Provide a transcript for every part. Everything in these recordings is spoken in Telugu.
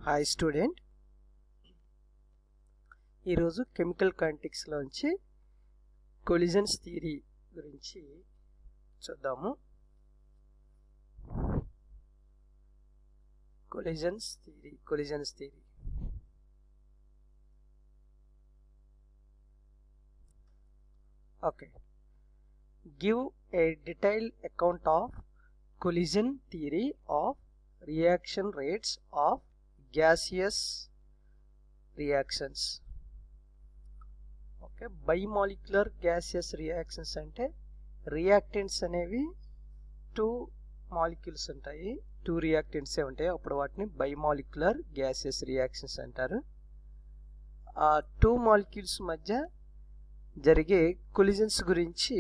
హాయ్ స్టూడెంట్, ఈరోజు కెమికల్ కైనెటిక్స్లోంచి కొలిజన్స్ థియరీ గురించి చూద్దాము. Collisions theory okay. Give a detailed account of collision theory of reaction rates of gaseous reactions. Okay, bimolecular gaseous reactions అంటే రియాక్టెంట్స్ అనేవి టూ మాలిక్యూల్స్ ఉంటాయి, టూ రియాక్టెంట్సే ఉంటాయి, అప్పుడు వాటిని బైమాలిక్యులర్ గ్యాసియస్ రియాక్షన్స్ అంటారు. ఆ టూ మాలిక్యూల్స్ మధ్య జరిగే కొలిజన్స్ గురించి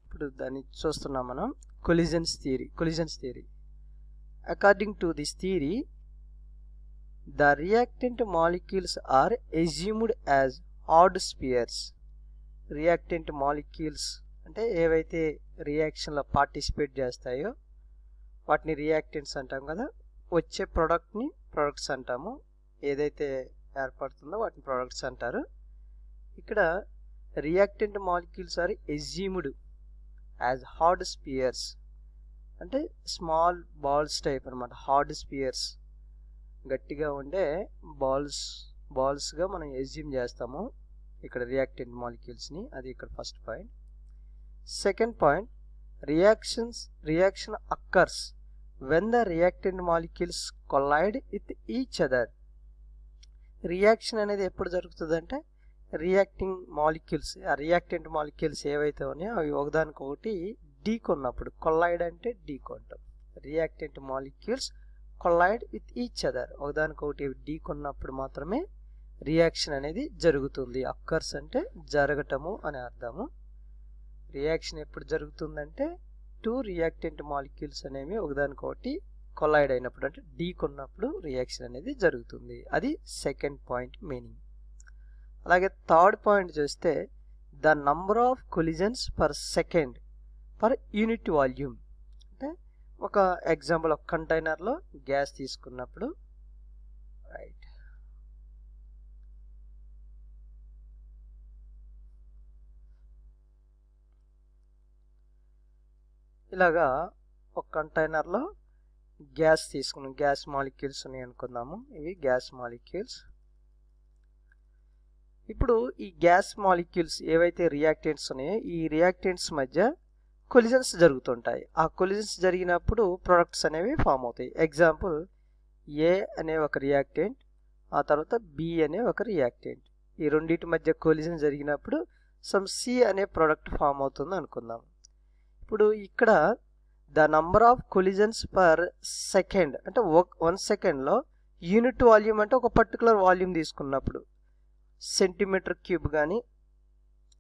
ఇప్పుడు దాన్ని చూస్తున్నాం మనం. Collisions theory. According to this theory, the reactant molecules are assumed as odd spheres. Reactant molecules అంటే ఏవైతే రియాక్షన్లో పార్టిసిపేట్ చేస్తాయో వాటిని రియాక్టెంట్స్ అంటాం కదా. వచ్చే ప్రొడక్ట్స్ అంటాము, ఏదైతే ఏర్పడుతుందో వాటిని ప్రొడక్ట్స్ అంటారు. ఇక్కడ reactant molecules are assumed as hard spheres అంటే స్మాల్ బాల్స్ టైప్ అనమాట. హార్డ్ స్పియర్స్, గట్టిగా ఉండే బాల్స్గా మనం ఎజ్యూమ్ చేస్తాము ఇక్కడ రియాక్టెంట్ మాలిక్యూల్స్ని. అది ఇక్కడ first point. Second point, reaction occurs when the reactant molecules collide with each other. Reaction అనేది ఎప్పుడు జరుగుతుందంటే రియాక్టెంట్ మాలిక్యూల్స్ ఏవైతే ఉన్నాయో అవి ఒకదానికొకటి ఢీకొన్నప్పుడు. కొలైడ్ అంటే ఢీకొంటాం. Reactant molecules collide with each other, ఒకదానికొకటి ఢీకొన్నప్పుడు మాత్రమే రియాక్షన్ అనేది జరుగుతుంది. అక్కర్స్ అంటే జరగటము అని అర్థము. రియాక్షన్ ఎప్పుడు జరుగుతుందంటే టూ రియాక్టెంట్ మాలిక్యూల్స్ అనేవి ఒకదానికొకటి కొలైడ్ అయినప్పుడు అంటే ఢీకొన్నప్పుడు రియాక్షన్ అనేది జరుగుతుంది. అది సెకండ్ పాయింట్ మీనింగ్. అలాగే థర్డ్ పాయింట్ చూస్తే the number of collisions per second per unit volume. అంటే ఒక ఎగ్జాంపుల్, ఒక కంటైనర్లో గ్యాస్ తీసుకున్నప్పుడు రైట్ ఇలాగా ఒక కంటైనర్లో గ్యాస్ తీసుకున్నాం, గ్యాస్ మాలిక్యూల్స్ ఉన్నాయి అనుకుందాము. ఇవి గ్యాస్ మాలిక్యూల్స్. ఇప్పుడు ఈ గ్యాస్ మాలిక్యూల్స్ ఏవైతే రియాక్టెంట్స్ ఉన్నాయో ఈ రియాక్టెంట్స్ మధ్య కొలిజన్స్ జరుగుతుంటాయి. ఆ కొలిజన్స్ జరిగినప్పుడు ప్రొడక్ట్స్ అనేవి ఫామ్ అవుతాయి. ఎగ్జాంపుల్, ఏ అనే ఒక రియాక్టెంట్, ఆ తర్వాత బి అనే ఒక రియాక్టెంట్. ఈ రెండింటి మధ్య కొలిజన్ జరిగినప్పుడు సమ్ సి అనే ప్రోడక్ట్ ఫామ్ అవుతుంది అనుకుందాం. ఇప్పుడు ఇక్కడ the number of collisions per second అంటే 1 సెకండ్లో యూనిట్ వాల్యూమ్ అంటే ఒక పర్టికులర్ వాల్యూమ్ తీసుకున్నప్పుడు సెంటీమీటర్ క్యూబ్ కానీ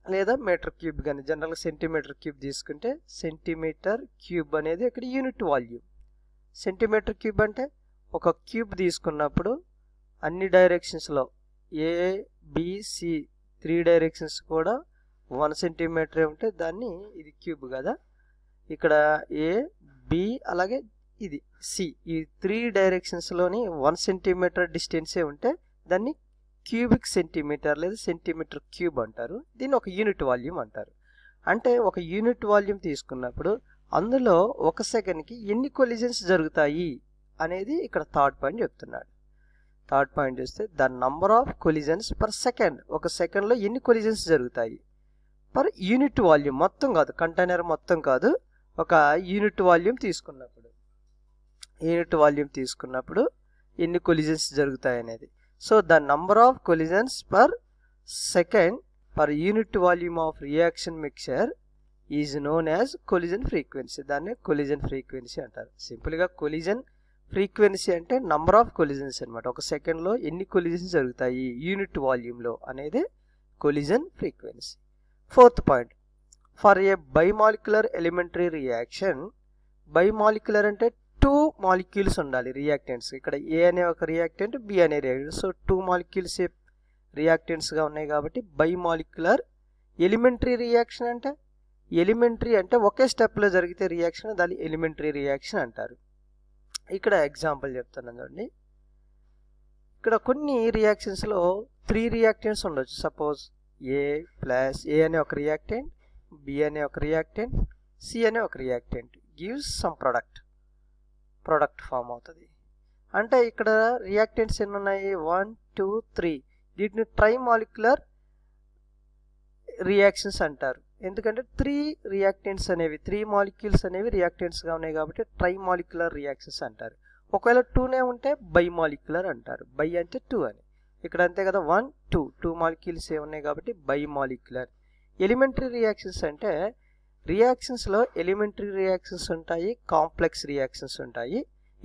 లేదా మీటర్ క్యూబ్ కానీ, జనరల్గా సెంటీమీటర్ క్యూబ్ తీసుకుంటే సెంటీమీటర్ క్యూబ్ అనేది ఇక్కడ యూనిట్ వాల్యూమ్. సెంటీమీటర్ క్యూబ్ అంటే ఒక క్యూబ్ తీసుకున్నప్పుడు అన్ని డైరెక్షన్స్లో ఏబిసి 3 డైరెక్షన్స్ కూడా 1 సెంటీమీటరే ఉంటే దాన్ని ఇది క్యూబ్ కదా. ఇక్కడ ఏ బి అలాగే ఇది సి, ఈ 3 డైరెక్షన్స్లోని 1 సెంటీమీటర్ డిస్టెన్సే ఉంటే దాన్ని క్యూబిక్ సెంటీమీటర్ లేదా సెంటీమీటర్ క్యూబ్ అంటారు. దీన్ని ఒక యూనిట్ వాల్యూమ్ అంటారు. అంటే ఒక యూనిట్ వాల్యూమ్ తీసుకున్నప్పుడు అందులో ఒక సెకండ్కి ఎన్ని కొలిజన్స్ జరుగుతాయి అనేది ఇక్కడ థర్డ్ పాయింట్ చెప్తున్నాడు. థర్డ్ పాయింట్ చూస్తే the number of collisions per second, ఒక సెకండ్లో ఎన్ని కొలిజన్స్ జరుగుతాయి పర్ యూనిట్ వాల్యూమ్, మొత్తం కాదు, కంటైనర్ మొత్తం కాదు, ఒక యూనిట్ వాల్యూమ్ తీసుకున్నప్పుడు ఎన్ని కొలిజన్స్ జరుగుతాయి అనేది. So the number of collisions per second per unit volume of reaction mixture is known as collision frequency. దాన్ని కొలిజన్ ఫ్రీక్వెన్సీ అంటారు. సింపుల్గా కొలిజన్ ఫ్రీక్వెన్సీ అంటే నంబర్ ఆఫ్ కొలిజన్స్ అనమాట. ఒక సెకండ్లో ఎన్ని కొలిజన్స్ జరుగుతాయి యూనిట్ వాల్యూమ్లో అనేది collision frequency. Fourth point, for a bimolecular elementary reaction, bimolecular అంటే 2 మాలిక్యూల్స్ ఉండాలి రియాక్టెంట్స్. ఇక్కడ ఏ అనే ఒక రియాక్టెంట్, బి అనే రియాక్టెంట్. సో 2 మాలిక్యూల్స్ రియాక్టెంట్స్గా ఉన్నాయి కాబట్టి బైమాలిక్యులర్. ఎలిమెంటరీ రియాక్షన్ అంటే ఒకే స్టెప్లో జరిగితే రియాక్షన్, దాన్ని ఎలిమెంటరీ రియాక్షన్ అంటారు. ఇక్కడ ఎగ్జాంపుల్ చెప్తాను చూడండి. ఇక్కడ కొన్ని రియాక్షన్స్లో 3 రియాక్టెంట్స్ ఉండొచ్చు. సపోజ్ ఏ అనే ఒక రియాక్టెంట్, బి అనే ఒక రియాక్టెంట్, సి అనే ఒక reactant gives some product form అవుతుంది. అంటే ఇక్కడ రియాక్టెంట్స్ ఎన్ని ఉన్నాయి? 1 2 3. వీటిని ట్రైమాలిక్యులర్ రియాక్షన్స్ అంటారు. ఎందుకంటే 3 రియాక్టెంట్స్ అనేవి 3 మాలిక్యూల్స్ అనేవి రియాక్టెంట్స్గా ఉన్నాయి కాబట్టి ట్రైమాలిక్యులర్ రియాక్షన్స్ అంటారు. ఒకవేళ 2నే ఉంటే బైమాలిక్యులర్ అంటారు. బై అంటే 2 అని. ఇక్కడ అంతే కదా, 1 2 మాలిక్యూల్స్ ఏ ఉన్నాయి కాబట్టి బైమాలిక్యులర్. ఎలిమెంటరీ రియాక్షన్స్ అంటే రియాక్షన్స్లో ఎలిమెంటరీ రియాక్షన్స్ ఉంటాయి, కాంప్లెక్స్ రియాక్షన్స్ ఉంటాయి.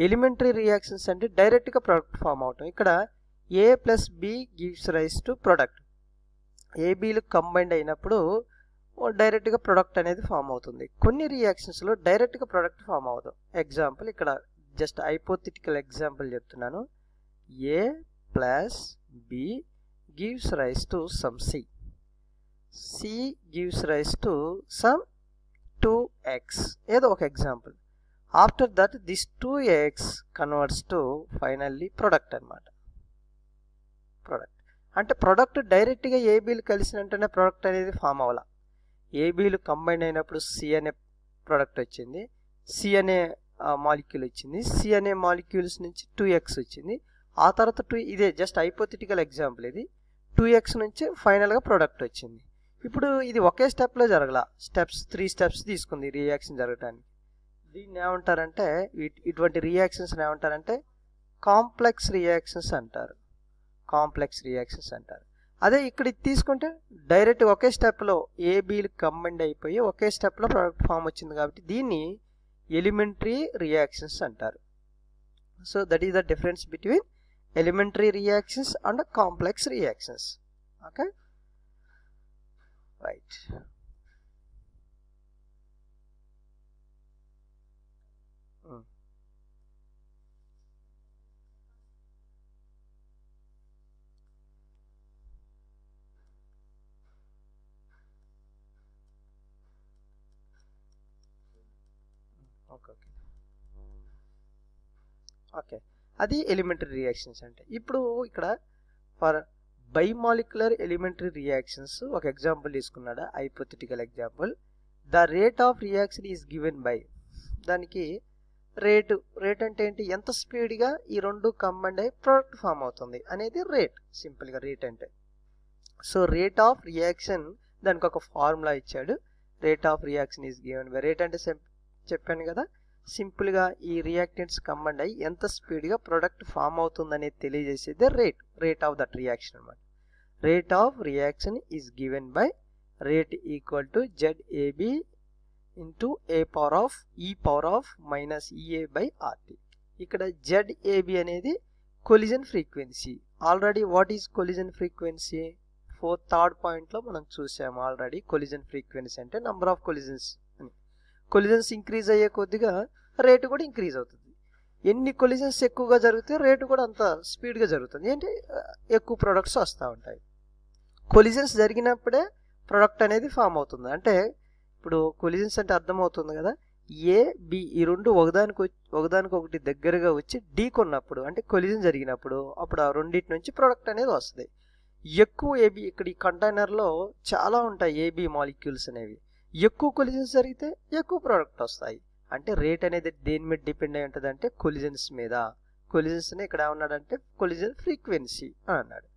ఎలిమెంటరీ రియాక్షన్స్ అంటే డైరెక్ట్గా ప్రోడక్ట్ ఫామ్ అవటం. ఇక్కడ A plus B gives rise to product. ఏబీలు కంబైండ్ అయినప్పుడు డైరెక్ట్గా ప్రొడక్ట్ అనేది ఫామ్ అవుతుంది. కొన్ని రియాక్షన్స్లో డైరెక్ట్గా ప్రొడక్ట్ ఫామ్ అవుతాం. ఎగ్జాంపుల్ ఇక్కడ జస్ట్ హైపోథెటికల్ ఎగ్జాంపుల్ చెప్తున్నాను. A plus B gives rise to some C. C gives rise to some 2x. ఏదో ఒక example. After that this 2x converts to finally product అనమాట. ప్రొడక్ట్ అంటే ప్రొడక్ట్ డైరెక్ట్గా ఏబీలు కలిసిన వెంటనే ప్రొడక్ట్ అనేది ఫామ్ అవ్వాల. ఏబీలు కంబైన్ అయినప్పుడు సి అనే ప్రొడక్ట్ వచ్చింది, సి అనే మాలిక్యూల్ వచ్చింది, సి అనే మాలిక్యూల్స్ నుంచి 2x వచ్చింది. ఆ తర్వాత ఇదే జస్ట్ హైపోథెటికల్ ఎగ్జాంపుల్. ఇది 2x నుంచి ఫైనల్గా ప్రొడక్ట్ వచ్చింది. ఇప్పుడు ఇది ఒకే స్టెప్లో జరగల, 3 స్టెప్స్ తీసుకుంది రియాక్షన్ జరగడానికి. దీన్ని ఏమంటారంటే, ఇటువంటి రియాక్షన్స్ని ఏమంటారంటే కాంప్లెక్స్ రియాక్షన్స్ అంటారు. కాంప్లెక్స్ రియాక్షన్స్ అంటారు. అదే ఇక్కడ ఇది తీసుకుంటే డైరెక్ట్ ఒకే స్టెప్లో ఏబీలు కంబైండ్ అయిపోయి ఒకే స్టెప్లో ప్రొడక్ట్ ఫామ్ వచ్చింది కాబట్టి దీన్ని ఎలిమెంటరీ రియాక్షన్స్ అంటారు. So that is the difference between elementary reactions and complex reactions. Okay, right. Okay, అది ఎలిమెంటరీ రియాక్షన్స్ అంటే. ఇప్పుడు ఇక్కడ ఫర్ బైమాలిక్యులర్ ఎలిమెంటరీ రియాక్షన్స్ ఒక ఎగ్జాంపుల్ తీసుకున్నాడా, hypothetical example. The rate of reaction is given by. దానికి రేట్ అంటే ఏంటి? ఎంత స్పీడ్గా ఈ రెండు కంబైండ్ అయ్యి ప్రోడక్ట్ ఫామ్ అవుతుంది అనేది రేట్. సింపుల్గా రేట్ అంటే. సో రేట్ ఆఫ్ రియాక్షన్, దానికి ఒక ఫార్ములా ఇచ్చాడు. Rate of reaction is given by. Rate అంటే చెప్పాను కదా, సింపుల్గా ఈ రియాక్టెంట్స్ కంబైండ్ అయ్యి ఎంత స్పీడ్గా ప్రొడక్ట్ ఫామ్ అవుతుంది అనేది తెలియజేసేదే రేట్ ఆఫ్ దట్ రియాక్షన్ అనమాట. Rate of reaction is given by rate equal to ZAB into A power of minus EA by RT. ఇక్కడ ZAB అనేది collision frequency. Already what is collision frequency? Third పాయింట్లో మనం చూసాము ఆల్రెడీ. కొలిజన్ ఫ్రీక్వెన్సీ అంటే నంబర్ ఆఫ్ కొలిజన్స్ అని. కొలిజన్స్ ఇంక్రీజ్ అయ్యే కొద్దిగా రేటు కూడా ఇంక్రీజ్ అవుతుంది. ఎన్ని కొలిజన్స్ ఎక్కువగా జరిగితే రేటు కూడా అంత స్పీడ్గా జరుగుతుంది. ఏంటి, ఎక్కువ ప్రొడక్ట్స్ వస్తూ ఉంటాయి. కొలిజన్స్ జరిగినప్పుడే ప్రొడక్ట్ అనేది ఫామ్ అవుతుంది. అంటే ఇప్పుడు కొలిజన్స్ అంటే అర్థమవుతుంది కదా, ఏ బి ఈ రెండు ఒకదానికొకటి దగ్గరగా వచ్చి ఢీ కొన్నప్పుడు అంటే కొలిజన్ జరిగినప్పుడు అప్పుడు ఆ రెండింటి నుంచి ప్రొడక్ట్ అనేది వస్తుంది. ఎక్కువ ఏబి, ఇక్కడ ఈ కంటైనర్లో చాలా ఉంటాయి ఏబి మాలిక్యూల్స్ అనేవి. ఎక్కువ కొలిజన్స్ జరిగితే ఎక్కువ ప్రోడక్ట్ వస్తాయి. అంటే రేట్ అనేది దేని మీద డిపెండ్ అయి ఉంటుంది అంటే కొలిజన్స్ మీద. కొలిజన్స్ని ఇక్కడ ఏమన్నాడంటే కొలిజన్ ఫ్రీక్వెన్సీ అని అన్నాడు.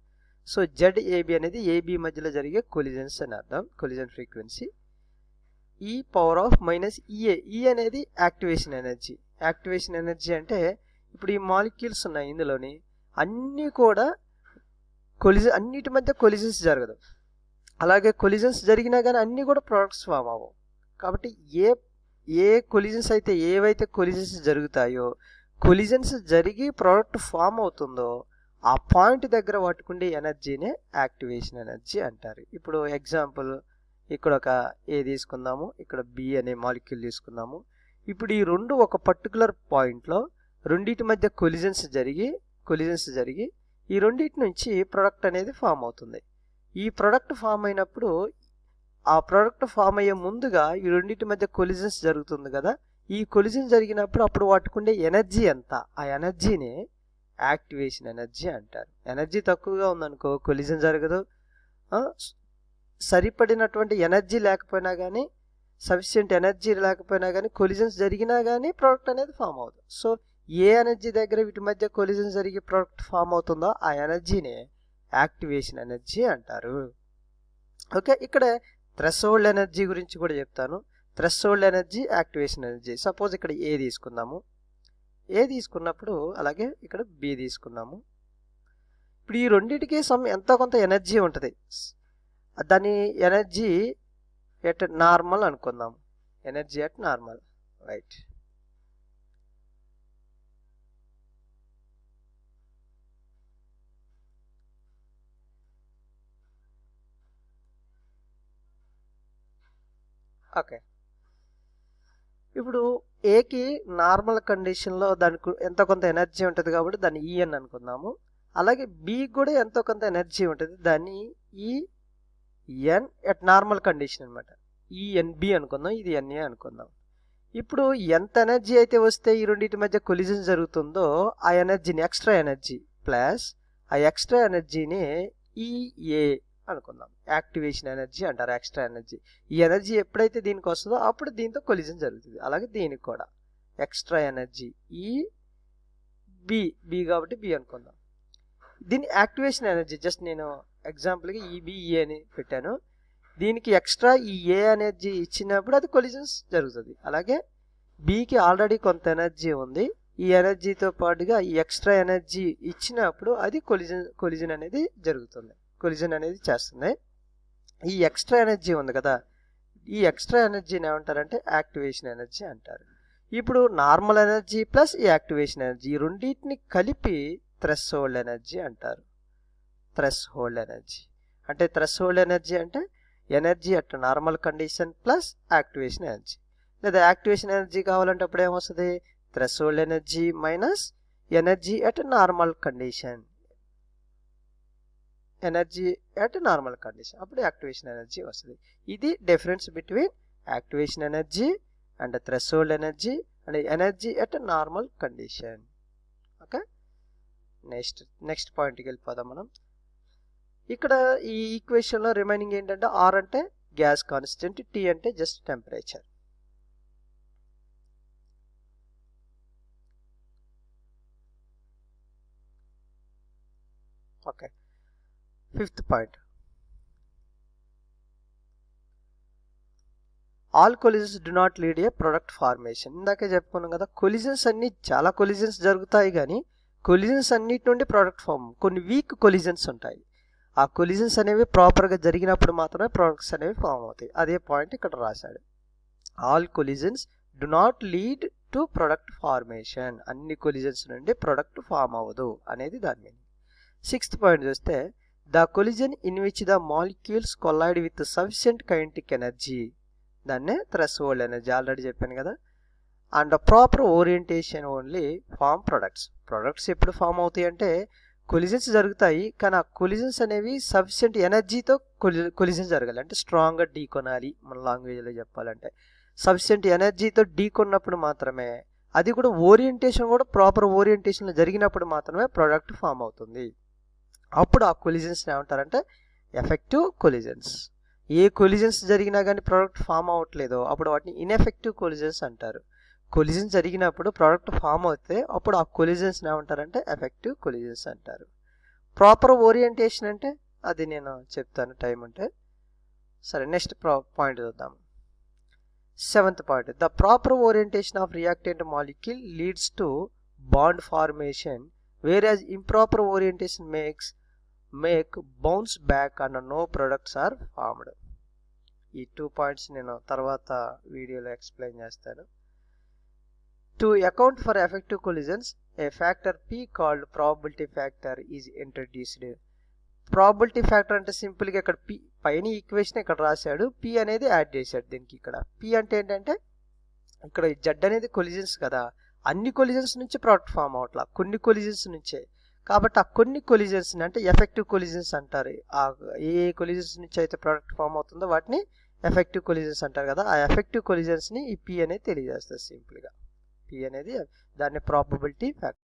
సో ZAB అనేది ఏబి మధ్యలో జరిగే కొలిజన్స్ అని అర్థం, కొలిజన్ ఫ్రీక్వెన్సీ. ఈ పవర్ ఆఫ్ మైనస్ ఈ అనేది యాక్టివేషన్ ఎనర్జీ. యాక్టివేషన్ ఎనర్జీ అంటే ఇప్పుడు ఈ మాలిక్యూల్స్ ఉన్నాయి ఇందులోని అన్నీ కూడా అన్నిటి మధ్య కొలిజన్స్ జరగదు. అలాగే కొలిజన్స్ జరిగినా కానీ అన్నీ కూడా ప్రొడక్ట్స్ ఫామ్ అవ్వవు. కాబట్టి ఏ కొలిజన్స్ అయితే ఏవైతే కొలిజన్స్ జరుగుతాయో, కొలిజన్స్ జరిగి ప్రోడక్ట్ ఫామ్ అవుతుందో ఆ పాయింట్ దగ్గర పట్టుకుండే ఎనర్జీనే యాక్టివేషన్ ఎనర్జీ అంటారు. ఇప్పుడు ఎగ్జాంపుల్ ఇక్కడ ఒక ఏ తీసుకుందాము, ఇక్కడ బి అనే మాలిక్యూల్ తీసుకుందాము. ఇప్పుడు ఈ రెండు ఒక పర్టికులర్ పాయింట్లో రెండింటి మధ్య కొలిజన్స్ జరిగి ఈ రెండింటి నుంచి ప్రోడక్ట్ అనేది ఫామ్ అవుతుంది. ఈ ప్రోడక్ట్ ఫామ్ అయినప్పుడు ఆ ప్రోడక్ట్ ఫామ్ అయ్యే ముందుగా ఈ రెండింటి మధ్య కొలిజన్స్ జరుగుతుంది కదా. ఈ కొలిజన్ జరిగినప్పుడు అప్పుడు పట్టుకుండే ఎనర్జీ ఎంత, ఆ ఎనర్జీనే యాక్టివేషన్ ఎనర్జీ అంటారు. ఎనర్జీ తక్కువగా ఉందనుకో కొలిజన్ జరగదు. సరిపడినటువంటి ఎనర్జీ లేకపోయినా కానీ, సఫిషియెంట్ ఎనర్జీ లేకపోయినా కానీ కొలిజన్స్ జరిగినా కానీ ప్రోడక్ట్ అనేది ఫామ్ అవుతుంది. సో ఏ ఎనర్జీ దగ్గర వీటి మధ్య కొలిజన్ జరిగి ప్రోడక్ట్ ఫామ్ అవుతుందో ఆ ఎనర్జీనే యాక్టివేషన్ ఎనర్జీ అంటారు. ఓకే, ఇక్కడ థ్రెషోల్డ్ ఎనర్జీ గురించి కూడా చెప్తాను. Threshold energy, activation energy. Suppose ఇక్కడ ఏ తీసుకుందాము. ఏ తీసుకున్నప్పుడు అలాగే ఇక్కడ బి తీసుకున్నాము. ఇప్పుడు ఈ రెండింటికి ఎంతో కొంత ఎనర్జీ ఉంటుంది. దాని ఎనర్జీ ఎట్ నార్మల్ అనుకుందాం. Energy at normal, right. Okay, ఇప్పుడు ఏకి నార్మల్ కండిషన్లో దానికి ఎంతో కొంత ఎనర్జీ ఉంటుంది కాబట్టి దాన్ని ఈఎన్ అనుకుందాము. అలాగే బికి కూడా ఎంతో కొంత ఎనర్జీ ఉంటుంది, దాన్ని ఈఎన్ ఎట్ నార్మల్ కండిషన్ అనమాట. ఈఎన్బి అనుకుందాం, ఇది ఎన్ఏ అనుకుందాం. ఇప్పుడు ఎంత ఎనర్జీ అయితే వస్తే ఈ రెండింటి మధ్య కొలిజన్ జరుగుతుందో ఆ ఎనర్జీని, ఎక్స్ట్రా ఎనర్జీ ప్లస్ ఆ ఎక్స్ట్రా ఎనర్జీని ఈఏ అనుకుందాం. యాక్టివేషన్ ఎనర్జీ అంటారు, ఎక్స్ట్రా ఎనర్జీ. ఈ ఎనర్జీ ఎప్పుడైతే దీనికి వస్తుందో అప్పుడు దీంతో కొలిజన్ జరుగుతుంది. అలాగే దీనికి కూడా ఎక్స్ట్రా ఎనర్జీ బి కాబట్టి బి అనుకుందాం. దీని యాక్టివేషన్ ఎనర్జీ జస్ట్ నేను ఎగ్జాంపుల్కి ఈబిఏ అని పెట్టాను. దీనికి ఎక్స్ట్రా ఈ ఏ ఎనర్జీ ఇచ్చినప్పుడు అది కొలిజన్స్ జరుగుతుంది. అలాగే బికి ఆల్రెడీ కొంత ఎనర్జీ ఉంది, ఈ ఎనర్జీతో పాటుగా ఈ ఎక్స్ట్రా ఎనర్జీ ఇచ్చినప్పుడు అది కొలిజన్ అనేది జరుగుతుంది, కొలిజన్ అనేది చేస్తుంది. ఈ ఎక్స్ట్రా ఎనర్జీ ఉంది కదా, ఈ ఎక్స్ట్రా ఎనర్జీని ఏమంటారంటే యాక్టివేషన్ ఎనర్జీ అంటారు. ఇప్పుడు నార్మల్ ఎనర్జీ ప్లస్ ఈ యాక్టివేషన్ ఎనర్జీ ఈ రెండింటిని కలిపి థ్రెషోల్డ్ ఎనర్జీ అంటారు. థ్రెషోల్డ్ ఎనర్జీ అంటే థ్రెషోల్డ్ ఎనర్జీ అంటే energy at normal condition plus activation energy. లేదా యాక్టివేషన్ ఎనర్జీ కావాలంటే అప్పుడు ఏమొస్తుంది, threshold energy minus energy at normal condition, energy at normal condition, అప్పుడు యాక్టివేషన్ ఎనర్జీ వస్తుంది. ఇది difference between activation energy and threshold energy and energy at normal condition. Okay, next పాయింట్కి వెళ్ళిపోదాం మనం. ఇక్కడ ఈ ఈక్వేషన్లో రిమైనింగ్ ఏంటంటే ఆర్ అంటే గ్యాస్ కాన్స్టెంట్, టీ అంటే just temperature. Okay, fifth point, all collisions do not lead a product formation. ఇందాకే చెప్పుకున్నాం కదా, కొలిజన్స్ అన్ని చాలా కొలిజన్స్ జరుగుతాయి కానీ కొలిజన్స్ అన్నిటి నుండి ప్రోడక్ట్ ఫామ్, కొన్ని వీక్ కొలిజన్స్ ఉంటాయి. ఆ కొలిజన్స్ అనేవి ప్రాపర్గా జరిగినప్పుడు మాత్రమే ప్రొడక్ట్స్ అనేవి ఫామ్ అవుతాయి. అదే పాయింట్ ఇక్కడ రాశాడు. All collisions do not lead to product formation. అన్ని కొలిజన్స్ నుండి ప్రొడక్ట్ ఫామ్ అవ్వదు అనేది దాని మీనింగ్. సిక్స్త్ పాయింట్ చూస్తే, the collision in which the molecules collide with sufficient kinetic energy, దాన్నే థ్రెషోల్డ్ ఎనర్జీ ఆల్రెడీ చెప్పాను కదా. And proper orientation only form products. Products ఎప్పుడు ఫామ్ అవుతాయి అంటే కొలిజన్స్ జరుగుతాయి, కానీ ఆ కొలిజన్స్ అనేవి సఫిషియెంట్ ఎనర్జీతో కొలిజన్ జరగాలి. అంటే స్ట్రాంగ్గా ఢీ కొనాలి, మన లాంగ్వేజ్లో చెప్పాలంటే సఫిషియెంట్ ఎనర్జీతో ఢీ కొన్నప్పుడు మాత్రమే, అది కూడా ఓరియంటేషన్ కూడా ప్రాపర్ ఓరియంటేషన్లో జరిగినప్పుడు మాత్రమే ప్రోడక్ట్ ఫామ్ అవుతుంది. అప్పుడు ఆ కొలిజన్స్ ఏమంటారంటే ఎఫెక్టివ్ కొలిజన్స్. ఏ కొలిజన్స్ జరిగినా కానీ ప్రోడక్ట్ ఫామ్ అవ్వట్లేదో అప్పుడు వాటిని ఇన్ఎఫెక్టివ్ కొలిజన్స్ అంటారు. కొలిజన్ జరిగినప్పుడు ప్రోడక్ట్ ఫామ్ అవుతే అప్పుడు ఆ కొలిజన్స్ ఏమంటారంటే ఎఫెక్టివ్ కొలిజన్స్ అంటారు. ప్రాపర్ ఓరియంటేషన్ అంటే అది నేను చెప్తాను టైం ఉంటే. సరే, నెక్స్ట్ పాయింట్ చూద్దాం. Seventh point, the proper orientation of reactant molecule leads to bond formation whereas improper orientation make bounce back and no products are formed. ఈ 2 పాయింట్స్ నేను తర్వాత వీడియోలో ఎక్స్ప్లెయిన్ చేస్తాను. To account for effective collisions, a factor P called probability factor is introduced. Probability factor అంటే సింపుల్గా ఇక్కడ P పైన ఈక్వేషన్ ఇక్కడ రాశాడు, P అనేది యాడ్ చేశాడు దీనికి. ఇక్కడ P అంటే ఏంటంటే ఇక్కడ Z అనేది కొలిజన్స్ కదా, అన్ని కొలిజన్స్ నుంచి ప్రోడక్ట్ ఫామ్ అవట్లా, కొన్ని కొలిజన్స్ నుంచే. కాబట్టి ఆ కొన్ని కొలిజన్స్ అంటే ఎఫెక్టివ్ కొలిజన్స్ అంటారు. ఆ ఏ కొలిజన్స్ నుంచి అయితే ప్రోడక్ట్ ఫామ్ అవుతుందో వాటిని ఎఫెక్టివ్ కొలిజన్స్ అంటారు కదా. ఆ ఎఫెక్టివ్ కొలిజన్స్ని ఈ P అనేది తెలియజేస్తారు సింపుల్గా. P అనేది దాన్ని ప్రాబబిలిటీ ఫ్యాక్టర్.